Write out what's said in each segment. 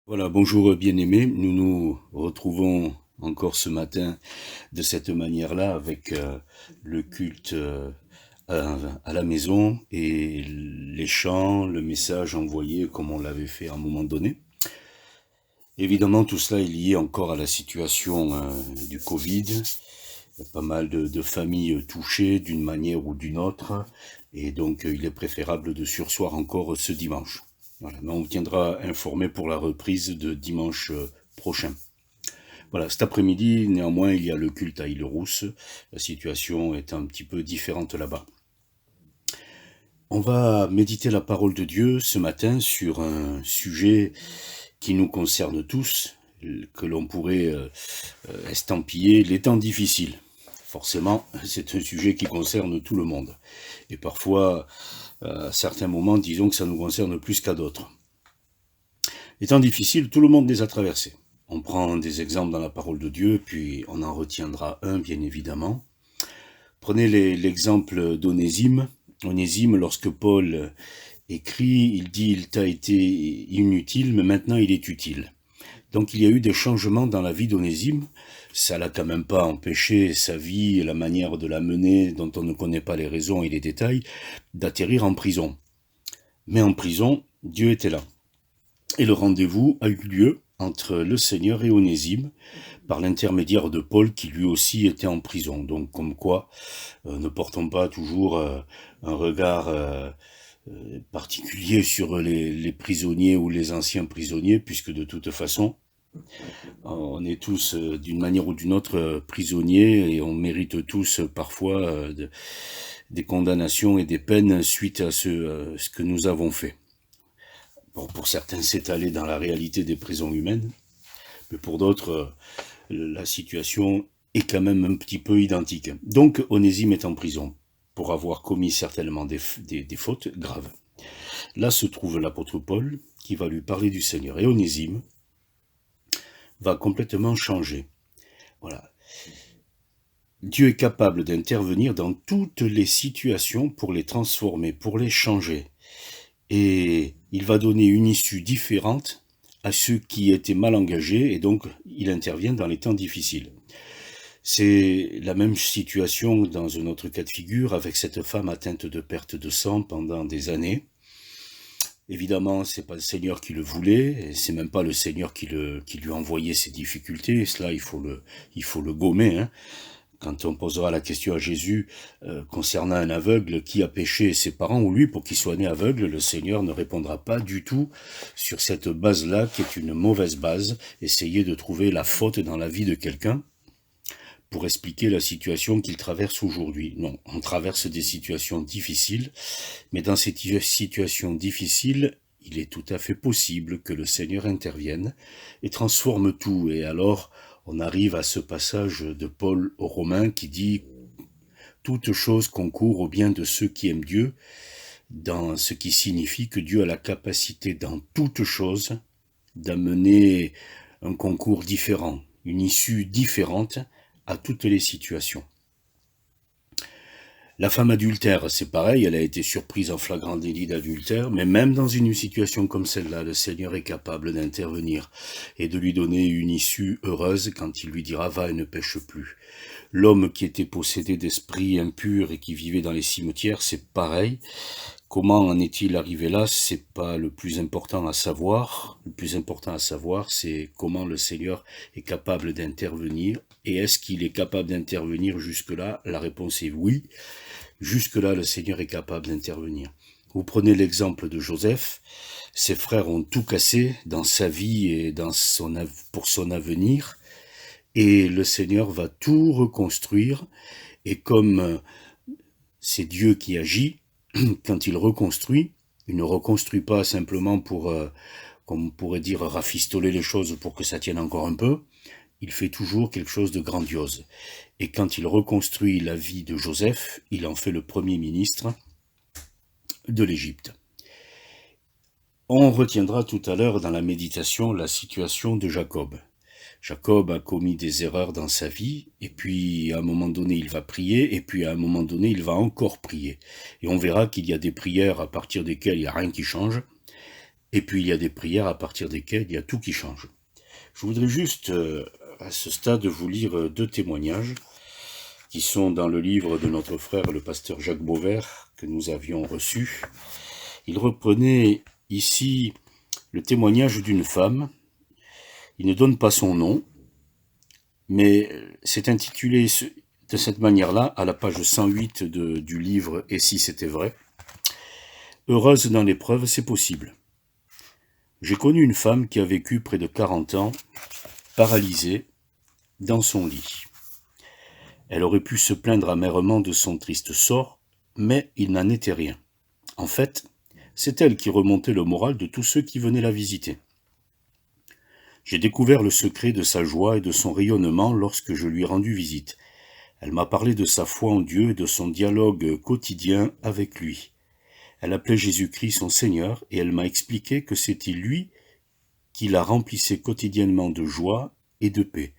Voilà, bonjour bien-aimés, nous nous retrouvons encore ce matin de cette manière-là avec le culte à la maison et les chants, le message envoyé comme on l'avait fait à un moment donné. Évidemment, tout cela est lié encore à la situation du Covid. Il y a pas mal de familles touchées d'une manière ou d'une autre, et donc il est préférable de surseoir encore ce dimanche. Voilà, mais on vous tiendra informé pour la reprise de dimanche prochain. Voilà, cet après-midi, néanmoins, il y a le culte à Île-Rousse. La situation est un petit peu différente là-bas. On va méditer la parole de Dieu ce matin sur un sujet qui nous concerne tous, que l'on pourrait estampiller les temps difficiles. Forcément, c'est un sujet qui concerne tout le monde. Et parfois, à certains moments, disons que ça nous concerne plus qu'à d'autres. Les temps difficiles, tout le monde les a traversés. On prend des exemples dans la parole de Dieu, puis on en retiendra un, bien évidemment. Prenez l'exemple d'Onésime. Onésime, lorsque Paul écrit, il dit « Il t'a été inutile, mais maintenant il est utile ». Donc il y a eu des changements dans la vie d'Onésime. Ça l'a quand même pas empêché sa vie et la manière de la mener, dont on ne connaît pas les raisons et les détails, d'atterrir en prison. Mais en prison, Dieu était là. Et le rendez-vous a eu lieu entre le Seigneur et Onésime, par l'intermédiaire de Paul qui lui aussi était en prison. Donc comme quoi, ne portons pas toujours un regard particulier sur les prisonniers ou les anciens prisonniers, puisque de toute façon, on est tous d'une manière ou d'une autre prisonniers et on mérite tous parfois des condamnations et des peines suite à ce que nous avons fait. Bon, pour certains, c'est allé dans la réalité des prisons humaines, mais pour d'autres, la situation est quand même un petit peu identique. Donc, Onésime est en prison pour avoir commis certainement des fautes graves. Là se trouve l'apôtre Paul qui va lui parler du Seigneur. Et Onésime va complètement changer. Voilà. Dieu est capable d'intervenir dans toutes les situations pour les transformer, pour les changer. Et il va donner une issue différente à ceux qui étaient mal engagés, et donc il intervient dans les temps difficiles. C'est la même situation dans un autre cas de figure avec cette femme atteinte de perte de sang pendant des années. Évidemment, c'est pas le Seigneur qui le voulait, et c'est même pas le Seigneur qui lui a envoyé ces difficultés, et cela il faut le gommer, hein. Quand on posera la question à Jésus concernant un aveugle, qui a péché, ses parents ou lui pour qu'il soit né aveugle, le Seigneur ne répondra pas du tout sur cette base-là qui est une mauvaise base. Essayer de trouver la faute dans la vie de quelqu'un pour expliquer la situation qu'il traverse aujourd'hui. Non, on traverse des situations difficiles, mais dans ces situations difficiles, il est tout à fait possible que le Seigneur intervienne et transforme tout. Et alors, on arrive à ce passage de Paul aux Romains qui dit « Toute chose concourt au bien de ceux qui aiment Dieu », dans ce qui signifie que Dieu a la capacité dans toute chose d'amener un concours différent, une issue différente à toutes les situations. La femme adultère, c'est pareil, elle a été surprise en flagrant délit d'adultère, mais même dans une situation comme celle-là, le Seigneur est capable d'intervenir et de lui donner une issue heureuse quand il lui dira « va et ne pêche plus ». L'homme qui était possédé d'esprits impurs et qui vivait dans les cimetières, c'est pareil. Comment en est-il arrivé là? C'est pas le plus important à savoir. Le plus important à savoir, c'est comment le Seigneur est capable d'intervenir. Et est-ce qu'il est capable d'intervenir jusque-là? La réponse est oui. Jusque-là, le Seigneur est capable d'intervenir. Vous prenez l'exemple de Joseph. Ses frères ont tout cassé dans sa vie et pour son avenir. Et le Seigneur va tout reconstruire. Et comme c'est Dieu qui agit, quand il reconstruit, il ne reconstruit pas simplement pour, comme on pourrait dire, rafistoler les choses pour que ça tienne encore un peu. Il fait toujours quelque chose de grandiose. Et quand il reconstruit la vie de Joseph, il en fait le premier ministre de l'Égypte. On retiendra tout à l'heure dans la méditation la situation de Jacob. Jacob a commis des erreurs dans sa vie, et puis à un moment donné il va prier, et puis à un moment donné il va encore prier. Et on verra qu'il y a des prières à partir desquelles il n'y a rien qui change, Et puis il y a des prières à partir desquelles il y a tout qui change. Je voudrais juste, à ce stade, vous lire 2 témoignages qui sont dans le livre de notre frère, le pasteur Jacques Beauvert, que nous avions reçu. Il reprenait ici le témoignage d'une femme. Il ne donne pas son nom, mais c'est intitulé de cette manière-là, à la page 108 du livre « Et si c'était vrai ?» Heureuse dans l'épreuve, c'est possible. J'ai connu une femme qui a vécu près de 40 ans, paralysée, dans son lit. Elle aurait pu se plaindre amèrement de son triste sort, mais il n'en était rien. En fait, c'est elle qui remontait le moral de tous ceux qui venaient la visiter. J'ai découvert le secret de sa joie et de son rayonnement lorsque je lui ai rendu visite. Elle m'a parlé de sa foi en Dieu et de son dialogue quotidien avec lui. Elle appelait Jésus-Christ son Seigneur et elle m'a expliqué que c'était lui qui la remplissait quotidiennement de joie et de paix.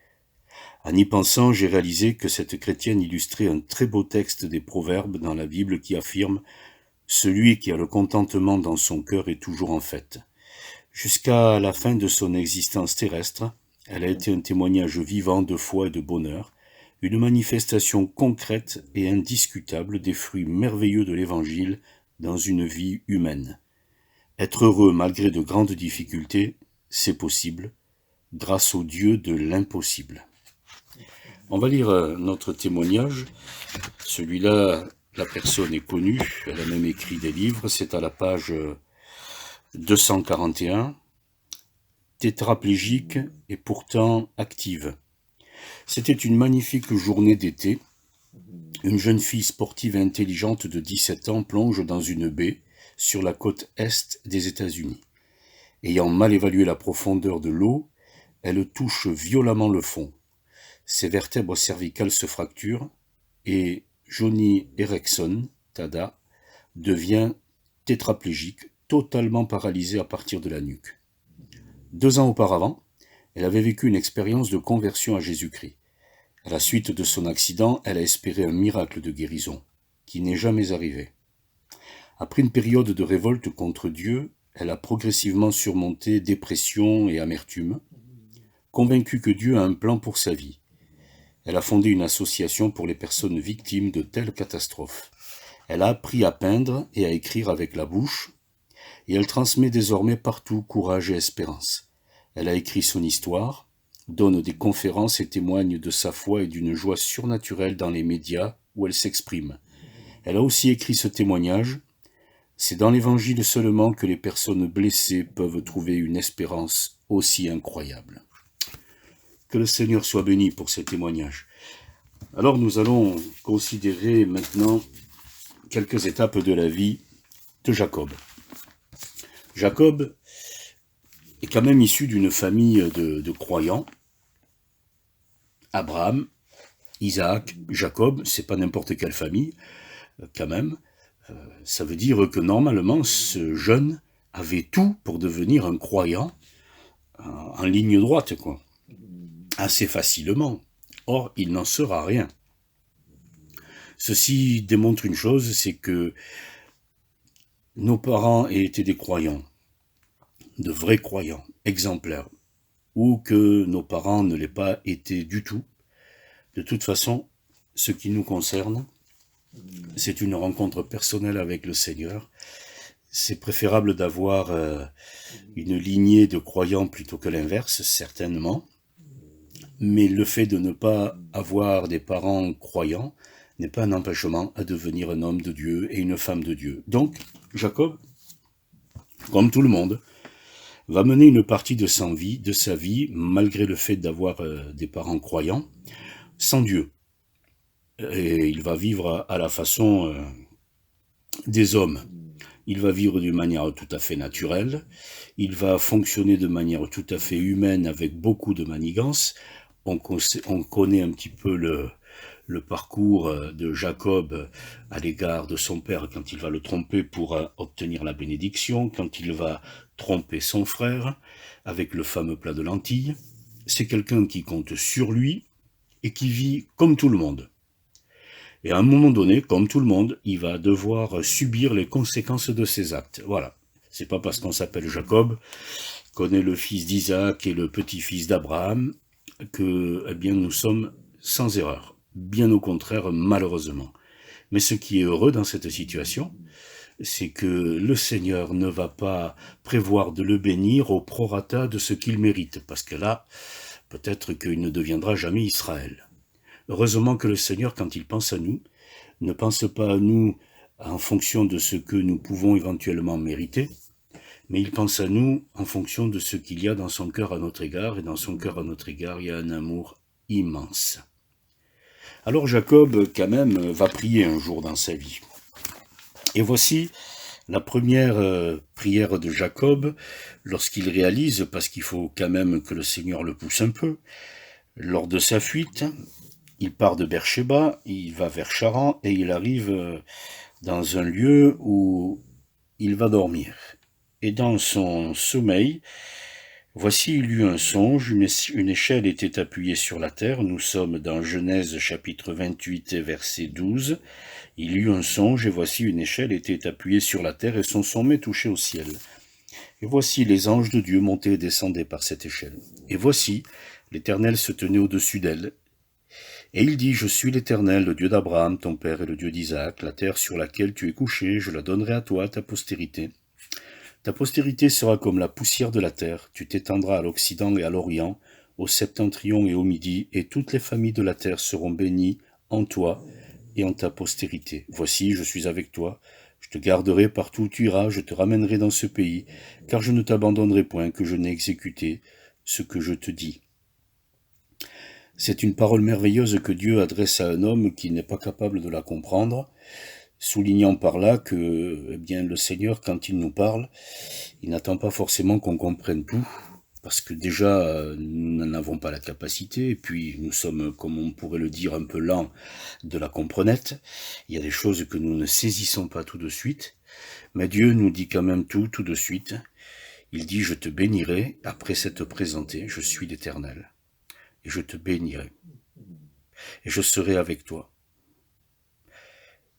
En y pensant, j'ai réalisé que cette chrétienne illustrait un très beau texte des Proverbes dans la Bible qui affirme « Celui qui a le contentement dans son cœur est toujours en fête ». Jusqu'à la fin de son existence terrestre, elle a été un témoignage vivant de foi et de bonheur, une manifestation concrète et indiscutable des fruits merveilleux de l'Évangile dans une vie humaine. Être heureux malgré de grandes difficultés, c'est possible, grâce au Dieu de l'impossible. On va lire notre témoignage. Celui-là, la personne est connue, elle a même écrit des livres, c'est à la page 241, tétraplégique et pourtant active. C'était une magnifique journée d'été. Une jeune fille sportive et intelligente de 17 ans plonge dans une baie sur la côte est des États-Unis. Ayant mal évalué la profondeur de l'eau, elle touche violemment le fond. Ses vertèbres cervicales se fracturent et Joni Eareckson Tada devient tétraplégique, totalement paralysée à partir de la nuque. 2 ans auparavant, elle avait vécu une expérience de conversion à Jésus-Christ. À la suite de son accident, elle a espéré un miracle de guérison, qui n'est jamais arrivé. Après une période de révolte contre Dieu, elle a progressivement surmonté dépression et amertume, convaincue que Dieu a un plan pour sa vie. Elle a fondé une association pour les personnes victimes de telles catastrophes. Elle a appris à peindre et à écrire avec la bouche, et elle transmet désormais partout courage et espérance. Elle a écrit son histoire, donne des conférences et témoigne de sa foi et d'une joie surnaturelle dans les médias où elle s'exprime. Elle a aussi écrit ce témoignage. C'est dans l'Évangile seulement que les personnes blessées peuvent trouver une espérance aussi incroyable. Que le Seigneur soit béni pour ces témoignages. Alors nous allons considérer maintenant quelques étapes de la vie de Jacob. Jacob est quand même issu d'une famille de croyants. Abraham, Isaac, Jacob, c'est pas n'importe quelle famille, quand même. Ça veut dire que normalement, ce jeune avait tout pour devenir un croyant en ligne droite, quoi. Assez facilement. Or, il n'en sera rien. Ceci démontre une chose, c'est que nos parents aient été des croyants, de vrais croyants, exemplaires, ou que nos parents ne l'aient pas été du tout. De toute façon, ce qui nous concerne, c'est une rencontre personnelle avec le Seigneur. C'est préférable d'avoir une lignée de croyants plutôt que l'inverse, certainement. Mais le fait de ne pas avoir des parents croyants n'est pas un empêchement à devenir un homme de Dieu et une femme de Dieu. Donc, Jacob, comme tout le monde, va mener une partie de sa vie, malgré le fait d'avoir des parents croyants, sans Dieu. Et il va vivre à la façon des hommes. Il va vivre d'une manière tout à fait naturelle, il va fonctionner de manière tout à fait humaine avec beaucoup de manigance. On connaît un petit peu le parcours de Jacob à l'égard de son père quand il va le tromper pour obtenir la bénédiction, quand il va tromper son frère avec le fameux plat de lentilles. C'est quelqu'un qui compte sur lui et qui vit comme tout le monde. Et à un moment donné, comme tout le monde, il va devoir subir les conséquences de ses actes. Voilà. C'est pas parce qu'on s'appelle Jacob, qu'on est le fils d'Isaac et le petit-fils d'Abraham, que eh bien, nous sommes sans erreur. Bien au contraire, malheureusement. Mais ce qui est heureux dans cette situation, c'est que le Seigneur ne va pas prévoir de le bénir au prorata de ce qu'il mérite, parce que là, peut-être qu'il ne deviendra jamais Israël. Heureusement que le Seigneur, quand il pense à nous, ne pense pas à nous en fonction de ce que nous pouvons éventuellement mériter, mais il pense à nous en fonction de ce qu'il y a dans son cœur à notre égard, et dans son cœur à notre égard, il y a un amour immense. Alors Jacob, quand même, va prier un jour dans sa vie. Et voici la première prière de Jacob, lorsqu'il réalise, parce qu'il faut quand même que le Seigneur le pousse un peu, lors de sa fuite, il part de Beersheba, il va vers Charan, et il arrive dans un lieu où il va dormir. Et dans son sommeil, voici il eut un songe, une échelle était appuyée sur la terre, nous sommes dans Genèse chapitre 28 et verset 12, il eut un songe, et voici une échelle était appuyée sur la terre, et son sommet touchait au ciel. Et voici les anges de Dieu montaient et descendaient par cette échelle. Et voici, l'Éternel se tenait au-dessus d'elle. Et il dit, je suis l'Éternel, le Dieu d'Abraham, ton père, et le Dieu d'Isaac, la terre sur laquelle tu es couché, je la donnerai à toi, à ta postérité. Ta postérité sera comme la poussière de la terre, tu t'étendras à l'Occident et à l'Orient, au septentrion et au Midi, et toutes les familles de la terre seront bénies en toi et en ta postérité. Voici, je suis avec toi, je te garderai partout où tu iras, je te ramènerai dans ce pays, car je ne t'abandonnerai point que je n'ai exécuté ce que je te dis. C'est une parole merveilleuse que Dieu adresse à un homme qui n'est pas capable de la comprendre, soulignant par là que eh bien, le Seigneur, quand il nous parle, il n'attend pas forcément qu'on comprenne tout, parce que déjà, nous n'en avons pas la capacité, et puis nous sommes, comme on pourrait le dire, un peu lents de la comprenette. Il y a des choses que nous ne saisissons pas tout de suite, mais Dieu nous dit quand même tout de suite. Il dit, je te bénirai, après s'être présenté, je suis l'Éternel. Et je te bénirai, et je serai avec toi.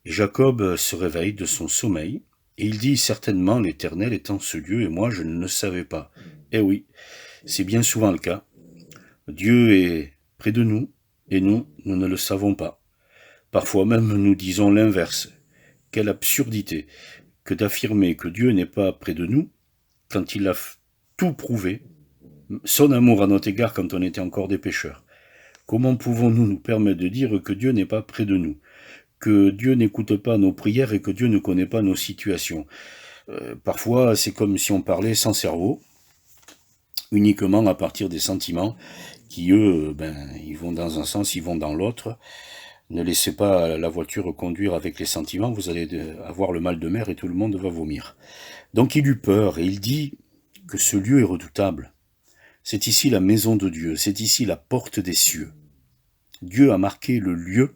Et Jacob se réveille de son sommeil, et il dit, certainement l'Éternel est en ce lieu, et moi je ne le savais pas. Eh oui, c'est bien souvent le cas. Dieu est près de nous, et nous ne le savons pas. Parfois même nous disons l'inverse. Quelle absurdité que d'affirmer que Dieu n'est pas près de nous, quand il a tout prouvé, son amour à notre égard quand on était encore des pécheurs. Comment pouvons-nous nous permettre de dire que Dieu n'est pas près de nous, que Dieu n'écoute pas nos prières et que Dieu ne connaît pas nos situations? Parfois, c'est comme si on parlait sans cerveau, uniquement à partir des sentiments qui, eux, ils vont dans un sens, ils vont dans l'autre. Ne laissez pas la voiture conduire avec les sentiments, vous allez avoir le mal de mer et tout le monde va vomir. Donc il eut peur et il dit que ce lieu est redoutable. C'est ici la maison de Dieu, c'est ici la porte des cieux. Dieu a marqué le lieu,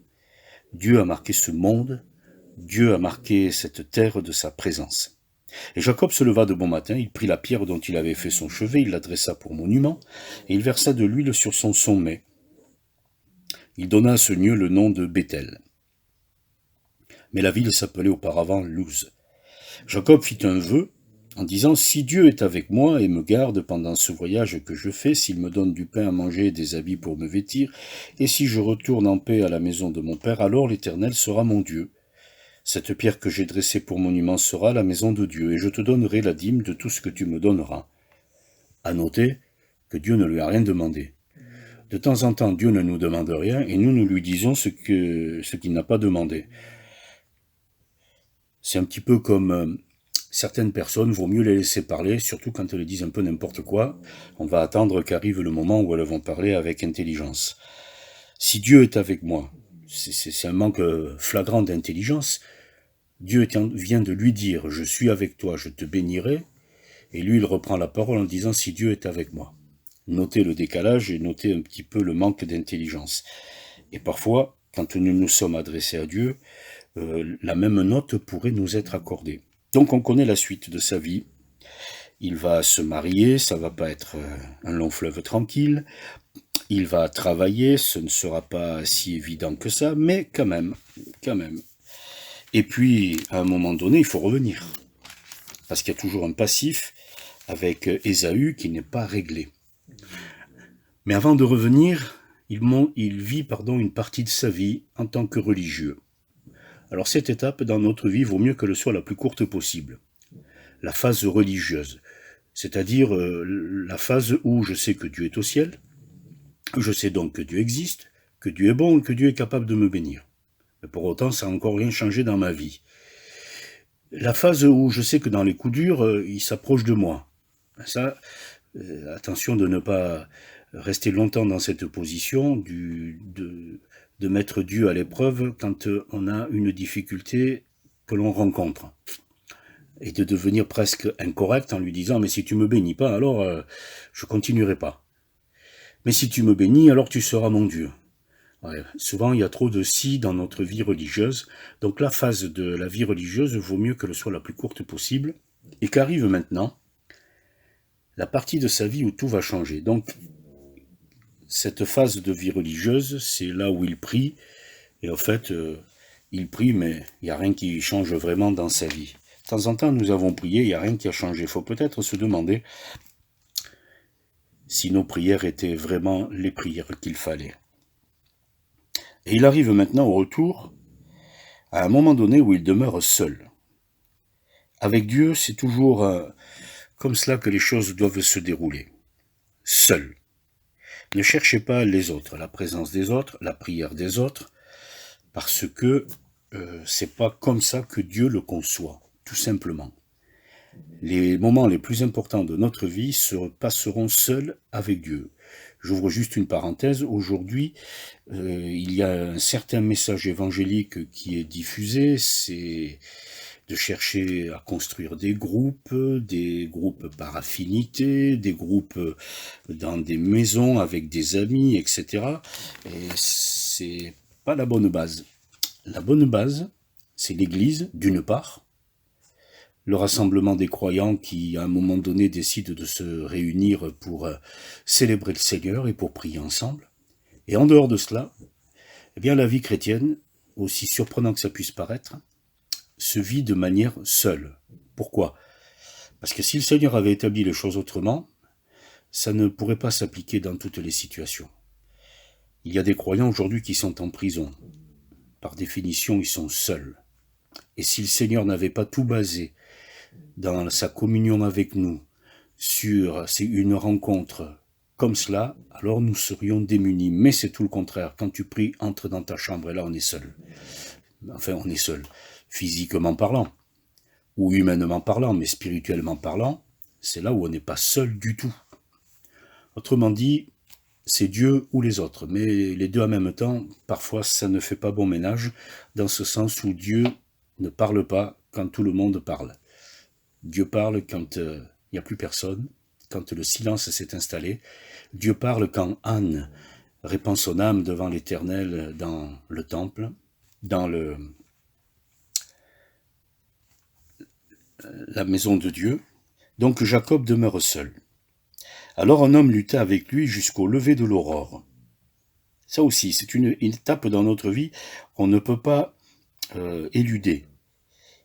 Dieu a marqué ce monde, Dieu a marqué cette terre de sa présence. Et Jacob se leva de bon matin, il prit la pierre dont il avait fait son chevet, il l'adressa pour monument, et il versa de l'huile sur son sommet. Il donna à ce lieu le nom de Béthel. Mais la ville s'appelait auparavant Luz. Jacob fit un vœu, en disant, si Dieu est avec moi et me garde pendant ce voyage que je fais, s'il me donne du pain à manger et des habits pour me vêtir, et si je retourne en paix à la maison de mon père, alors l'Éternel sera mon Dieu. Cette pierre que j'ai dressée pour monument sera la maison de Dieu, et je te donnerai la dîme de tout ce que tu me donneras. À noter que Dieu ne lui a rien demandé. De temps en temps, Dieu ne nous demande rien, et nous lui disons ce qu'il n'a pas demandé. C'est un petit peu comme certaines personnes, vaut mieux les laisser parler, surtout quand elles disent un peu n'importe quoi. On va attendre qu'arrive le moment où elles vont parler avec intelligence. Si Dieu est avec moi, c'est un manque flagrant d'intelligence. Dieu vient de lui dire, je suis avec toi, je te bénirai. Et lui, il reprend la parole en disant, si Dieu est avec moi. Notez le décalage et notez un petit peu le manque d'intelligence. Et parfois, quand nous nous sommes adressés à Dieu, la même note pourrait nous être accordée. Donc on connaît la suite de sa vie. Il va se marier, ça va pas être un long fleuve tranquille. Il va travailler, ce ne sera pas si évident que ça, mais quand même. Et puis, à un moment donné, il faut revenir. parce qu'il y a toujours un passif avec Ésaü qui n'est pas réglé. Mais avant de revenir, il vit une partie de sa vie en tant que religieux. Alors cette étape dans notre vie vaut mieux qu'elle soit la plus courte possible. La phase religieuse, c'est-à-dire la phase où je sais que Dieu est au ciel, je sais donc que Dieu existe, que Dieu est bon et que Dieu est capable de me bénir. Mais pour autant, ça n'a encore rien changé dans ma vie. La phase où je sais que dans les coups durs, il s'approche de moi. Ça, attention de ne pas rester longtemps dans cette position de mettre Dieu à l'épreuve quand on a une difficulté que l'on rencontre. Et de devenir presque incorrect en lui disant « mais si tu me bénis pas, alors je continuerai pas. Mais si tu me bénis, alors tu seras mon Dieu. » Ouais, souvent, il y a trop de « si » dans notre vie religieuse. Donc la phase de la vie religieuse vaut mieux qu'elle soit la plus courte possible. Et qu'arrive maintenant la partie de sa vie où tout va changer. Donc, cette phase de vie religieuse, c'est là où il prie. Et en fait, il prie, mais il n'y a rien qui change vraiment dans sa vie. De temps en temps, nous avons prié, il n'y a rien qui a changé. Il faut peut-être se demander si nos prières étaient vraiment les prières qu'il fallait. Et il arrive maintenant au retour, à un moment donné où il demeure seul. Avec Dieu, c'est toujours comme cela que les choses doivent se dérouler. Seul. Ne cherchez pas les autres, la présence des autres, la prière des autres, parce que c'est pas comme ça que Dieu le conçoit, tout simplement. Les moments les plus importants de notre vie se passeront seuls avec Dieu. J'ouvre juste une parenthèse. Aujourd'hui, il y a un certain message évangélique qui est diffusé, c'est de chercher à construire des groupes par affinité, des groupes dans des maisons avec des amis, etc. Et c'est pas la bonne base. La bonne base, c'est l'Église, d'une part, le rassemblement des croyants qui, à un moment donné, décident de se réunir pour célébrer le Seigneur et pour prier ensemble. Et en dehors de cela, eh bien, la vie chrétienne, aussi surprenant que ça puisse paraître, se vit de manière seule. Pourquoi ? Parce que si le Seigneur avait établi les choses autrement, ça ne pourrait pas s'appliquer dans toutes les situations. Il y a des croyants aujourd'hui qui sont en prison. Par définition, ils sont seuls. Et si le Seigneur n'avait pas tout basé dans sa communion avec nous sur une rencontre comme cela, alors nous serions démunis. Mais c'est tout le contraire. Quand tu pries, entre dans ta chambre et là on est seul. Enfin, on est seul. Physiquement parlant, ou humainement parlant, mais spirituellement parlant, c'est là où on n'est pas seul du tout. Autrement dit, c'est Dieu ou les autres, mais les deux en même temps, parfois ça ne fait pas bon ménage, dans ce sens où Dieu ne parle pas quand tout le monde parle. Dieu parle quand il n'y a plus personne, quand le silence s'est installé. Dieu parle quand Anne répand son âme devant l'Éternel dans le temple, dans la maison de Dieu. Donc Jacob demeure seul. Alors un homme lutta avec lui jusqu'au lever de l'aurore. Ça aussi, c'est une étape dans notre vie qu'on ne peut pas éluder.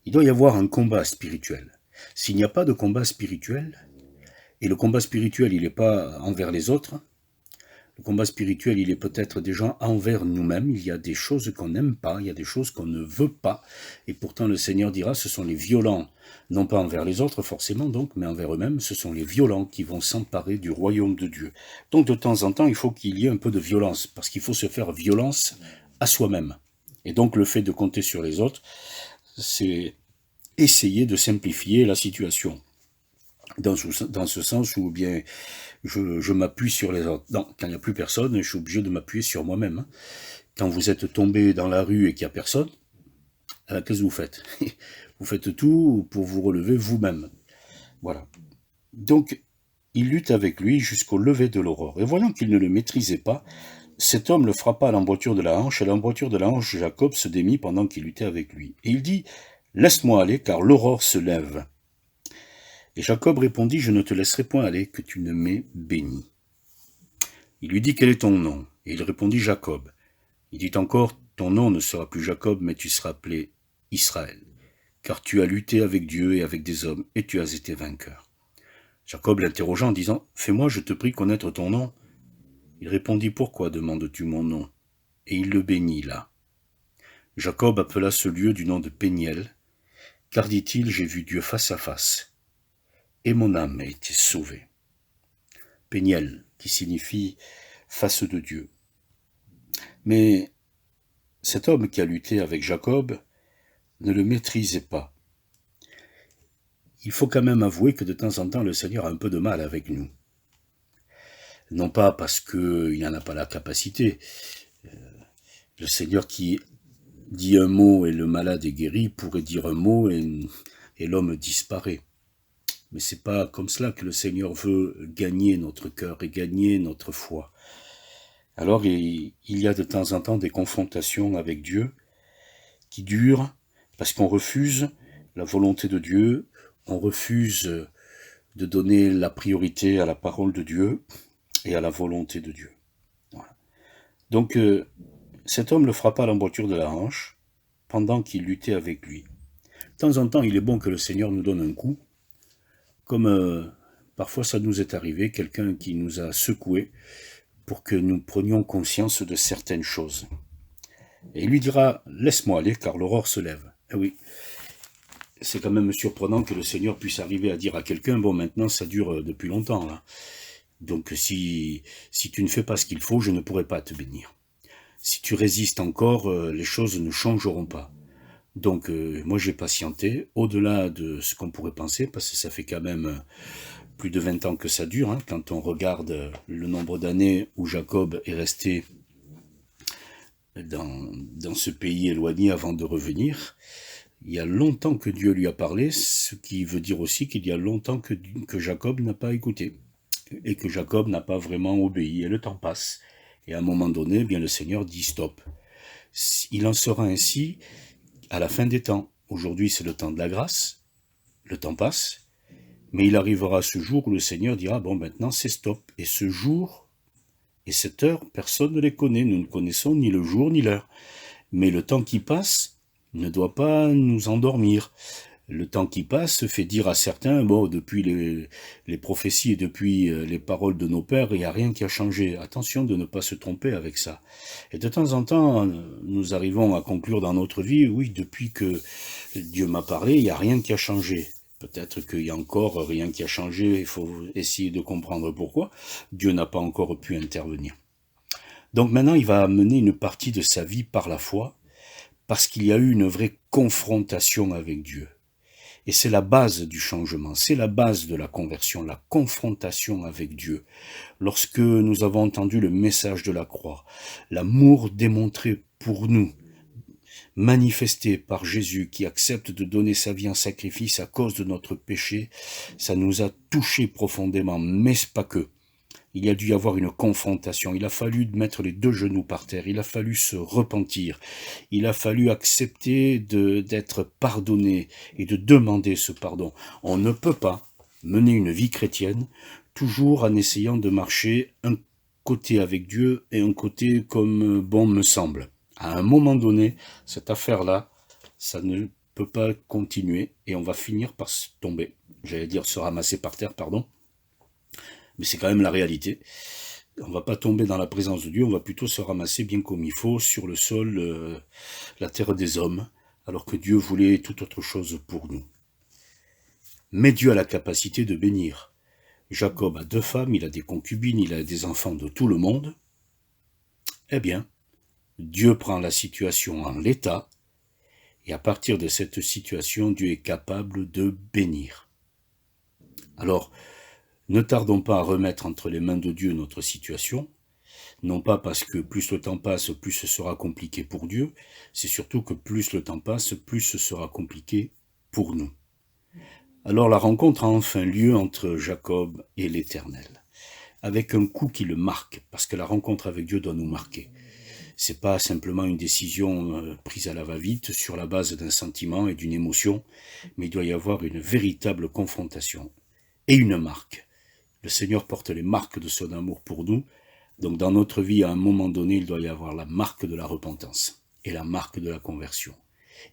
Il doit y avoir un combat spirituel. S'il n'y a pas de combat spirituel, et le combat spirituel, il n'est pas envers les autres, le combat spirituel, il est peut-être déjà envers nous-mêmes. Il y a des choses qu'on n'aime pas, il y a des choses qu'on ne veut pas. Et pourtant, le Seigneur dira, ce sont les violents, non pas envers les autres forcément, donc, mais envers eux-mêmes, ce sont les violents qui vont s'emparer du royaume de Dieu. Donc, de temps en temps, il faut qu'il y ait un peu de violence, parce qu'il faut se faire violence à soi-même. Et donc, le fait de compter sur les autres, c'est essayer de simplifier la situation. Dans ce sens où bien je m'appuie sur les autres. Non, quand il n'y a plus personne, je suis obligé de m'appuyer sur moi-même. Quand vous êtes tombé dans la rue et qu'il n'y a personne, qu'est-ce que vous faites ? Vous faites tout pour vous relever vous-même. Voilà. Donc, il lutte avec lui jusqu'au lever de l'aurore. Et voyant qu'il ne le maîtrisait pas, cet homme le frappa à l'emboîture de la hanche, et l'emboîture de la hanche de Jacob se démit pendant qu'il luttait avec lui. Et il dit, « Laisse-moi aller, car l'aurore se lève. » Et Jacob répondit, « Je ne te laisserai point aller, que tu ne m'aies béni. » Il lui dit, « Quel est ton nom ?» Et il répondit, « Jacob. » Il dit encore, « Ton nom ne sera plus Jacob, mais tu seras appelé Israël. » car tu as lutté avec Dieu et avec des hommes, et tu as été vainqueur. Jacob l'interrogea en disant, fais-moi, je te prie, connaître ton nom. Il répondit, pourquoi demandes-tu mon nom? Et il le bénit là. Jacob appela ce lieu du nom de Péniel, car dit-il, j'ai vu Dieu face à face, et mon âme a été sauvée. Péniel, qui signifie face de Dieu. Mais cet homme qui a lutté avec Jacob ne le maîtrisait pas. Il faut quand même avouer que de temps en temps, le Seigneur a un peu de mal avec nous. Non pas parce qu'il n'en a pas la capacité. Le Seigneur qui dit un mot et le malade est guéri pourrait dire un mot et l'homme disparaît. Mais c'est pas comme cela que le Seigneur veut gagner notre cœur et gagner notre foi. Alors il y a de temps en temps des confrontations avec Dieu qui durent parce qu'on refuse la volonté de Dieu, on refuse de donner la priorité à la parole de Dieu et à la volonté de Dieu. Voilà. Donc cet homme le frappa à l'emboîture de la hanche pendant qu'il luttait avec lui. De temps en temps, il est bon que le Seigneur nous donne un coup, comme parfois ça nous est arrivé, quelqu'un qui nous a secoués pour que nous prenions conscience de certaines choses. Et il lui dira, laisse-moi aller car l'aurore se lève. Eh oui, c'est quand même surprenant que le Seigneur puisse arriver à dire à quelqu'un, bon maintenant ça dure depuis longtemps là. Donc si tu ne fais pas ce qu'il faut, je ne pourrai pas te bénir. Si tu résistes encore, les choses ne changeront pas. Donc moi j'ai patienté, au-delà de ce qu'on pourrait penser, parce que ça fait quand même plus de 20 ans que ça dure, hein, quand on regarde le nombre d'années où Jacob est resté dans ce pays éloigné avant de revenir. Il y a longtemps que Dieu lui a parlé, ce qui veut dire aussi qu'il y a longtemps que Jacob n'a pas écouté, et que Jacob n'a pas vraiment obéi, et le temps passe. Et à un moment donné, eh bien le Seigneur dit stop. Il en sera ainsi à la fin des temps. Aujourd'hui, c'est le temps de la grâce, le temps passe, mais il arrivera ce jour où le Seigneur dira, bon, maintenant c'est stop. Et ce jour et cette heure, personne ne les connaît, nous ne connaissons ni le jour ni l'heure. Mais le temps qui passe ne doit pas nous endormir. Le temps qui passe fait dire à certains, bon, depuis les prophéties et depuis les paroles de nos pères, il n'y a rien qui a changé. Attention de ne pas se tromper avec ça. Et de temps en temps, nous arrivons à conclure dans notre vie, oui, depuis que Dieu m'a parlé, il n'y a rien qui a changé. Peut-être qu'il y a encore rien qui a changé, il faut essayer de comprendre pourquoi. Dieu n'a pas encore pu intervenir. Donc maintenant, il va mener une partie de sa vie par la foi, parce qu'il y a eu une vraie confrontation avec Dieu. Et c'est la base du changement, c'est la base de la conversion, la confrontation avec Dieu. Lorsque nous avons entendu le message de la croix, l'amour démontré pour nous, manifesté par Jésus qui accepte de donner sa vie en sacrifice à cause de notre péché, ça nous a touchés profondément, mais pas que. Il y a dû y avoir une confrontation, il a fallu mettre les deux genoux par terre, il a fallu se repentir, il a fallu accepter d'être pardonné et de demander ce pardon. On ne peut pas mener une vie chrétienne toujours en essayant de marcher un côté avec Dieu et un côté comme bon me semble. À un moment donné, cette affaire-là, ça ne peut pas continuer et on va finir par tomber. J'allais dire se ramasser par terre, pardon. Mais c'est quand même la réalité. On ne va pas tomber dans la présence de Dieu, on va plutôt se ramasser bien comme il faut sur le sol, la terre des hommes, alors que Dieu voulait tout autre chose pour nous. Mais Dieu a la capacité de bénir. Jacob a 2 femmes, il a des concubines, il a des enfants de tout le monde. Eh bien, Dieu prend la situation en l'état, et à partir de cette situation, Dieu est capable de bénir. Alors, ne tardons pas à remettre entre les mains de Dieu notre situation, non pas parce que plus le temps passe, plus ce sera compliqué pour Dieu, c'est surtout que plus le temps passe, plus ce sera compliqué pour nous. Alors la rencontre a enfin lieu entre Jacob et l'Éternel, avec un coup qui le marque, parce que la rencontre avec Dieu doit nous marquer. C'est pas simplement une décision prise à la va-vite sur la base d'un sentiment et d'une émotion, mais il doit y avoir une véritable confrontation et une marque. Le Seigneur porte les marques de son amour pour nous, donc dans notre vie, à un moment donné, il doit y avoir la marque de la repentance et la marque de la conversion.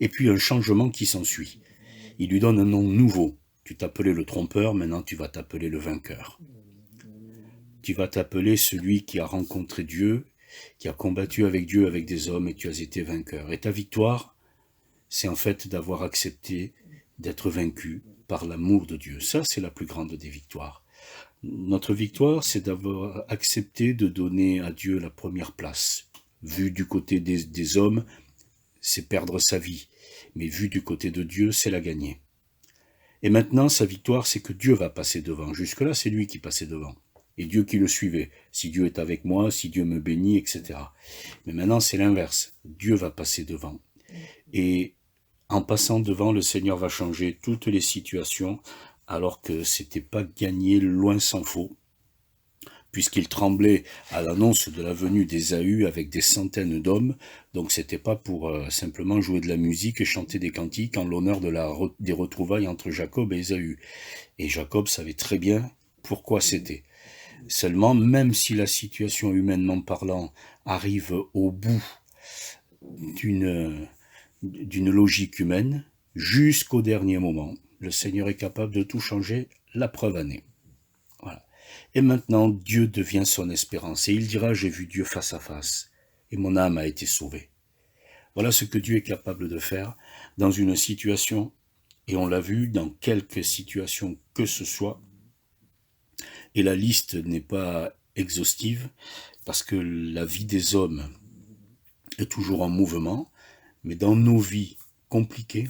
Et puis un changement qui s'ensuit. Il lui donne un nom nouveau. Tu t'appelais le trompeur, maintenant tu vas t'appeler le vainqueur. Tu vas t'appeler celui qui a rencontré Dieu, qui a combattu avec Dieu, avec des hommes, et tu as été vainqueur. Et ta victoire, c'est en fait d'avoir accepté d'être vaincu par l'amour de Dieu. Ça, c'est la plus grande des victoires. Notre victoire, c'est d'avoir accepté de donner à Dieu la première place. Vu du côté des hommes, c'est perdre sa vie. Mais vu du côté de Dieu, c'est la gagner. Et maintenant, sa victoire, c'est que Dieu va passer devant. Jusque-là, c'est lui qui passait devant. Et Dieu qui le suivait. Si Dieu est avec moi, si Dieu me bénit, etc. Mais maintenant, c'est l'inverse. Dieu va passer devant. Et en passant devant, le Seigneur va changer toutes les situations, alors que c'était pas gagné, loin s'en faut, puisqu'il tremblait à l'annonce de la venue d'Ésaü avec des centaines d'hommes. Donc c'était pas pour simplement jouer de la musique et chanter des cantiques en l'honneur des retrouvailles entre Jacob et Ésaü. Et Jacob savait très bien pourquoi c'était. Seulement, même si la situation humainement parlant arrive au bout d'une logique humaine, jusqu'au dernier moment, le Seigneur est capable de tout changer, la preuve en est. Voilà. Et maintenant, Dieu devient son espérance. Et il dira, j'ai vu Dieu face à face, et mon âme a été sauvée. Voilà ce que Dieu est capable de faire dans une situation, et on l'a vu dans quelques situations que ce soit, et la liste n'est pas exhaustive, parce que la vie des hommes est toujours en mouvement, mais dans nos vies compliquées,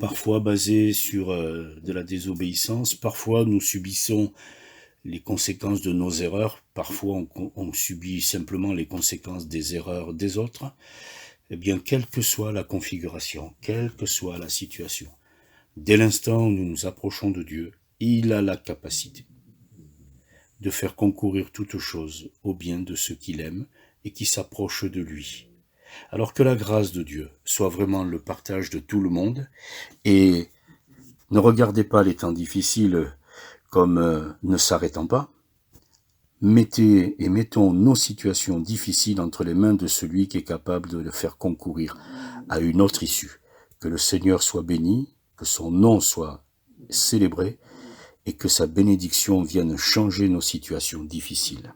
parfois basées sur de la désobéissance, parfois nous subissons les conséquences de nos erreurs, parfois on subit simplement les conséquences des erreurs des autres, eh bien, quelle que soit la configuration, quelle que soit la situation, dès l'instant où nous nous approchons de Dieu, il a la capacité de faire concourir toute chose au bien de ceux qu'il aime et qui s'approchent de lui. Alors que la grâce de Dieu soit vraiment le partage de tout le monde, et ne regardez pas les temps difficiles comme ne s'arrêtant pas, mettons nos situations difficiles entre les mains de celui qui est capable de le faire concourir à une autre issue. Que le Seigneur soit béni, que son nom soit célébré, et que sa bénédiction vienne changer nos situations difficiles.